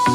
Hello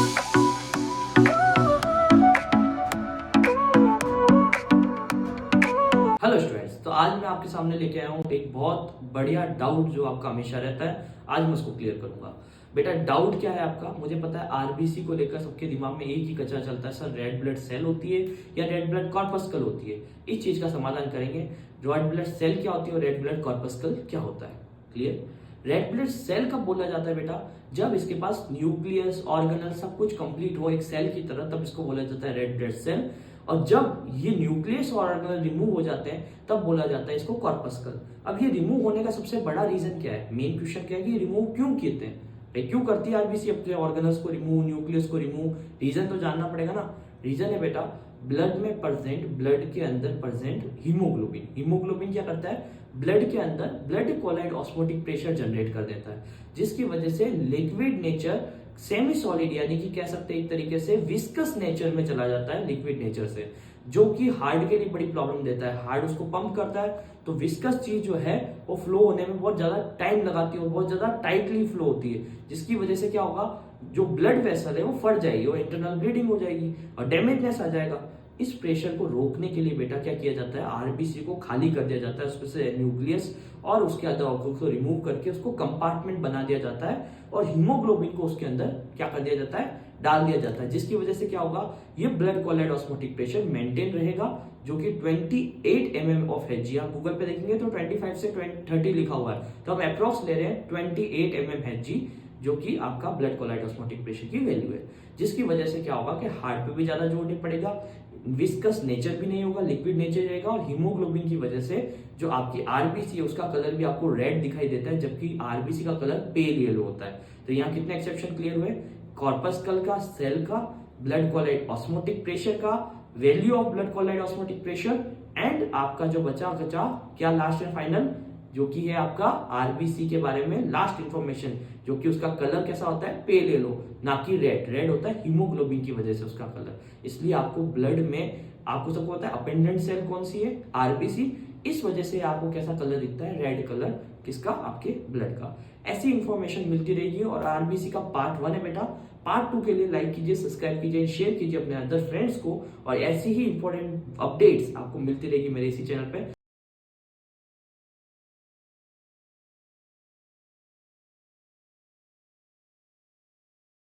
students, तो आज मैं आपके सामने लेके आया हूँ एक बहुत बढ़िया डाउट जो आपका हमेशा रहता है। आज मैं उसको क्लियर करूंगा। बेटा, डाउट क्या है आपका? मुझे पता है आरबीसी को लेकर सबके दिमाग में एक ही कचरा चलता है, सर रेड ब्लड सेल होती है या रेड ब्लड कॉर्पस्कल होती है। इस चीज का समाधान करेंगे। रेड ब्लड सेल क्या होती है और रेड ब्लड कॉर्पस्कल क्या होता है। क्लियर? रेड ब्लड सेल कब बोला जाता है बेटा? जब इसके पास न्यूक्लियस ऑर्गेनल सब कुछ कंप्लीट हो एक सेल की तरह, तब इसको बोला जाता है रेड ब्लड सेल। और जब ये न्यूक्लियस और ऑर्गेनल रिमूव हो जाते हैं तब बोला जाता है इसको कॉर्पस्कल। अब ये रिमूव होने का सबसे बड़ा रीजन क्या है? मेन क्वेश्चन क्या है कि रिमूव क्यों कहते हैं? क्यों करती है आरबीसी अपने ऑर्गेनल्स को रिमूव, न्यूक्लियस को रिमूव? रीजन तो जानना पड़ेगा ना। रीजन है बेटा, ब्लड में प्रेजेंट, ब्लड के अंदर प्रेजेंट हीमोग्लोबिन। हीमोग्लोबिन क्या करता है? ब्लड के अंदर blood colloid osmotic pressure generate कर देता है, जिसकी वजह से लिक्विड नेचर सेमी सॉलिड यानी कि कह सकते हैं एक तरीके से विस्कस नेचर में चला जाता है लिक्विड नेचर से, जो कि हार्ट के लिए बड़ी प्रॉब्लम देता है। हार्ट उसको पंप करता है तो विस्कस चीज जो है वो फ्लो होने में बहुत ज्यादा टाइम लगाती है और बहुत ज्यादा टाइटली फ्लो होती है, जिसकी वजह से क्या होगा, जो ब्लड वेसल है वो फट जाएगी और इंटरनल ब्लीडिंग हो जाएगी और डैमेजनेस आ जाएगा। इस प्रेशर को रोकने के लिए बेटा क्या किया जाता है, आरबीसी को खाली कर दिया जाता है, उसमें से न्यूक्लियस और उसके अंदर ऑर्गन को रिमूव करके उसको कंपार्टमेंट बना दिया जाता है और हीमोग्लोबिन को उसके अंदर क्या कर दिया जाता है, डाल दिया जाता है, जिसकी वजह से क्या होगा, ये blood colloid osmotic pressure maintain रहेगा, जो कि 28 mm ऑफ Hg। आप गूगल पे देखेंगे तो 25 से 30 लिखा हुआ है, तो हम अप्रॉक्स ले रहे हैं 28 mm Hg, जो कि आपका ब्लड कोलाइड ऑस्मोटिक प्रेशर की वैल्यू है। जिसकी वजह से क्या होगा कि हार्ट पे भी ज्यादा जोर नहीं पड़ेगा, विस्कस नेचर भी नहीं होगा, लिक्विड नेचर रहेगा और हीमोग्लोबिन की वजह से जो आपकी आरबीसी है उसका कलर भी आपको रेड दिखाई देता है, जबकि आरबीसी का कलर पेल येलो होता है। तो यहाँ कितने एक्सेप्शन क्लियर हुए? कॉर्पस्कल का, सेल का, ब्लड कोलाइड ऑस्मोटिक प्रेशर का, value of blood colloid osmotic pressure, and आपका जो बचा क्या लास्ट एंड फाइनल, जो कि है आपका आरबीसी के बारे में लास्ट इंफॉर्मेशन, जो कि उसका कलर कैसा होता है, पेल येलो, ना कि रेड। रेड होता है हीमोग्लोबिन की वजह से उसका कलर। इसलिए आपको ब्लड में आपको सबको पता है अपेंडेंट सेल कौन सी है, आरबीसी। इस वजह से आपको कैसा कलर दिखता है, रेड कलर, किसका, आपके ब्लड का। ऐसी इंफॉर्मेशन मिलती रहेगी। और आरबीसी का पार्ट 1 है बेटा। पार्ट 2 के लिए लाइक कीजिए, सब्सक्राइब कीजिए, शेयर कीजिए अपने अदर फ्रेंड्स को, और ऐसी ही इंपॉर्टेंट अपडेट्स आपको मिलती रहेगी मेरे इसी चैनल पे।